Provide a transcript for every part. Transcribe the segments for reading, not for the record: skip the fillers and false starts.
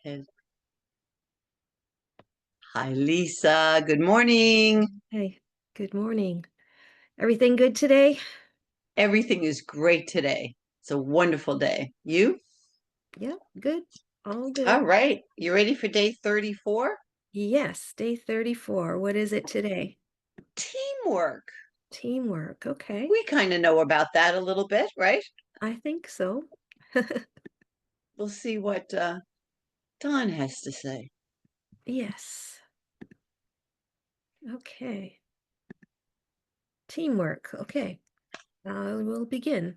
And hi, Lisa. Good morning. Hey, good morning. Everything good today? Everything is great today. It's a wonderful day. You? Yeah, good. All All good. right. You ready for day 34? Yes, day 34. What is it today? Teamwork. Teamwork. Okay. We kind of know about that a little bit, right? I think so. We'll see what Don has to say. Yes. Okay. Teamwork. Okay. We'll begin.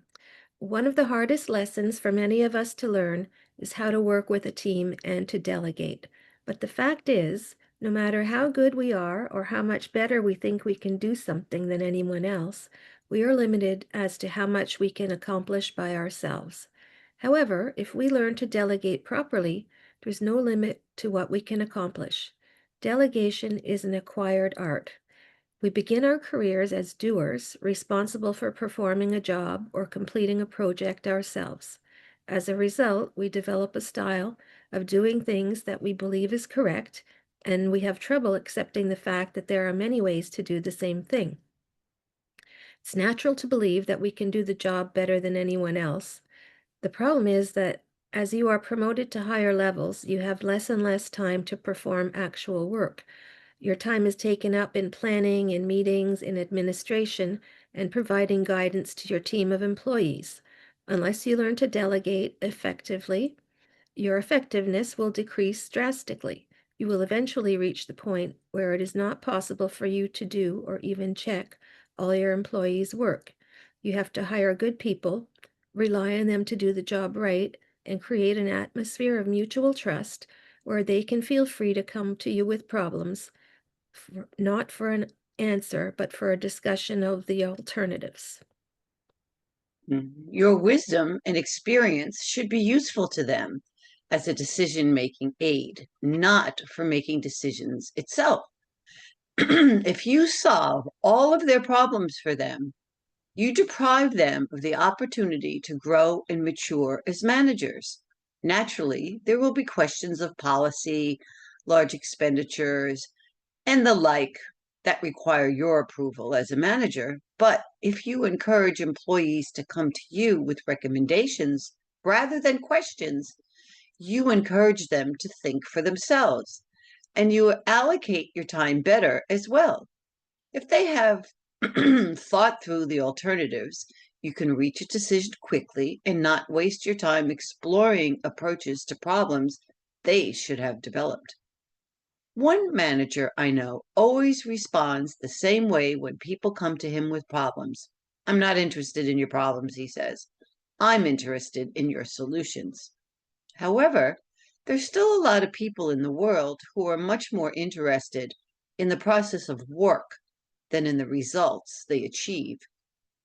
One of the hardest lessons for many of us to learn is how to work with a team and to delegate. But the fact is, no matter how good we are or how much better we think we can do something than anyone else, we are limited as to how much we can accomplish by ourselves. However, if we learn to delegate properly, there's no limit to what we can accomplish. Delegation is an acquired art. We begin our careers as doers, responsible for performing a job or completing a project ourselves. As a result, we develop a style of doing things that we believe is correct, and we have trouble accepting the fact that there are many ways to do the same thing. It's natural to believe that we can do the job better than anyone else. The problem is that as you are promoted to higher levels, you have less and less time to perform actual work. Your time is taken up in planning, in meetings, in administration, and providing guidance to your team of employees. Unless you learn to delegate effectively, your effectiveness will decrease drastically. You will eventually reach the point where it is not possible for you to do or even check all your employees' work. You have to hire good people, rely on them to do the job right, and create an atmosphere of mutual trust where they can feel free to come to you with problems, not for an answer, but for a discussion of the alternatives. Your wisdom and experience should be useful to them as a decision-making aid, not for making decisions itself. If you solve all of their problems for them, you deprive them of the opportunity to grow and mature as managers. Naturally, there will be questions of policy, large expenditures, and the like that require your approval as a manager. But if you encourage employees to come to you with recommendations rather than questions, you encourage them to think for themselves and you allocate your time better as well. If they have thought through the alternatives, you can reach a decision quickly and not waste your time exploring approaches to problems they should have developed. One manager I know always responds the same way when people come to him with problems. I'm not interested in your problems, he says. I'm interested in your solutions. However, there's still a lot of people in the world who are much more interested in the process of work than in the results they achieve.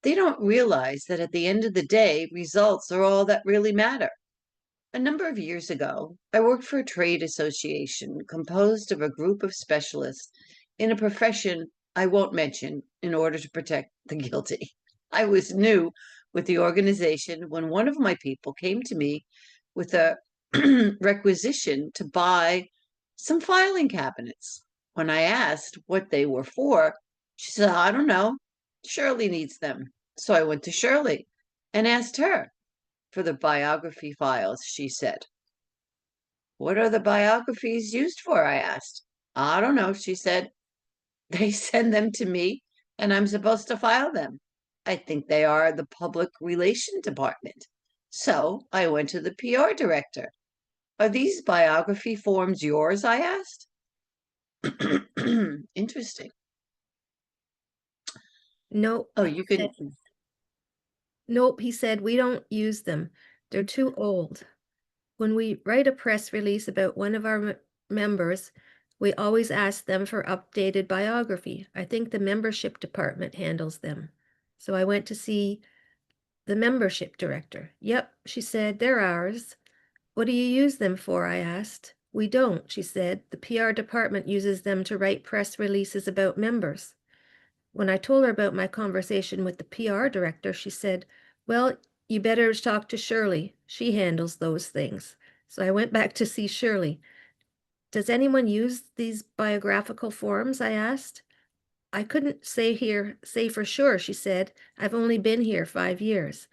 They don't realize that at the end of the day, results are all that really matter. A number of years ago, I worked for a trade association composed of a group of specialists in a profession I won't mention in order to protect the guilty. I was new with the organization when one of my people came to me with a requisition to buy some filing cabinets. When I asked what they were for, she said, I don't know. Shirley needs them. So I went to Shirley and asked her for the biography files, she said. What are the biographies used for? I asked. I don't know, she said. They send them to me and I'm supposed to file them. I think they are the public relation department. So I went to the PR director. Are these biography forms yours? I asked. Interesting. Nope, Oh, he you said, can. nope, he said, we don't use them. They're too old. When we write a press release about one of our members, we always ask them for updated biography. I think the membership department handles them. So I went to see the membership director. Yep, she said, they're ours. What do you use them for? I asked. We don't, she said. The PR department uses them to write press releases about members. When I told her about my conversation with the PR director, she said, well, you better talk to Shirley. She handles those things. So I went back to see Shirley. Does anyone use these biographical forms? I asked. I couldn't say for sure, she said. I've only been here 5 years.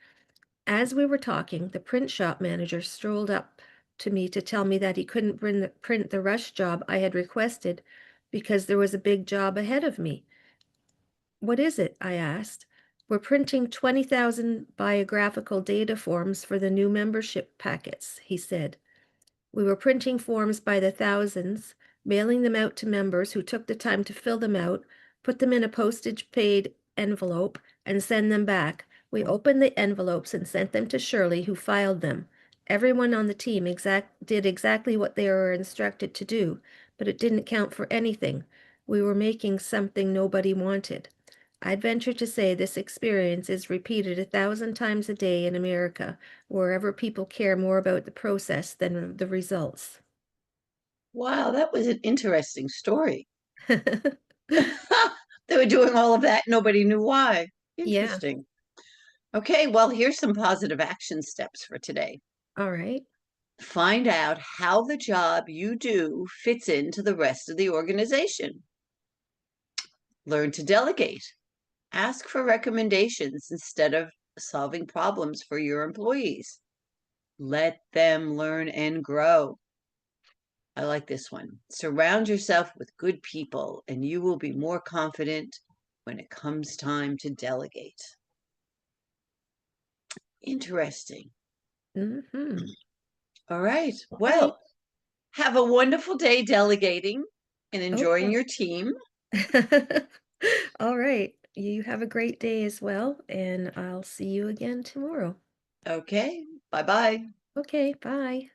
As we were talking, the print shop manager strolled up to me to tell me that he couldn't print the rush job I had requested because there was a big job ahead of me. What is it? I asked. We're printing 20,000 biographical data forms for the new membership packets, he said. We were printing forms by the thousands, mailing them out to members who took the time to fill them out, put them in a postage paid envelope, and send them back. We opened the envelopes and sent them to Shirley, who filed them. Everyone on the team did exactly what they were instructed to do, but it didn't count for anything. We were making something nobody wanted. I'd venture to say this experience is repeated 1,000 times a day in America, wherever people care more about the process than the results. Wow, that was an interesting story. They were doing all of that. Nobody knew why. Yeah, Interesting. Okay, well, here's some positive action steps for today. all right. Find out how the job you do fits into the rest of the organization. Learn to delegate. Ask for recommendations instead of solving problems for your employees. Let them learn and grow. I like this one. Surround yourself with good people, and you will be more confident when it comes time to delegate. Interesting. Mm-hmm. All right. All right. Well, have a wonderful day delegating and enjoying Okay. your team. All right. You have a great day as well, and I'll see you again tomorrow. Okay. Bye bye. Okay, bye.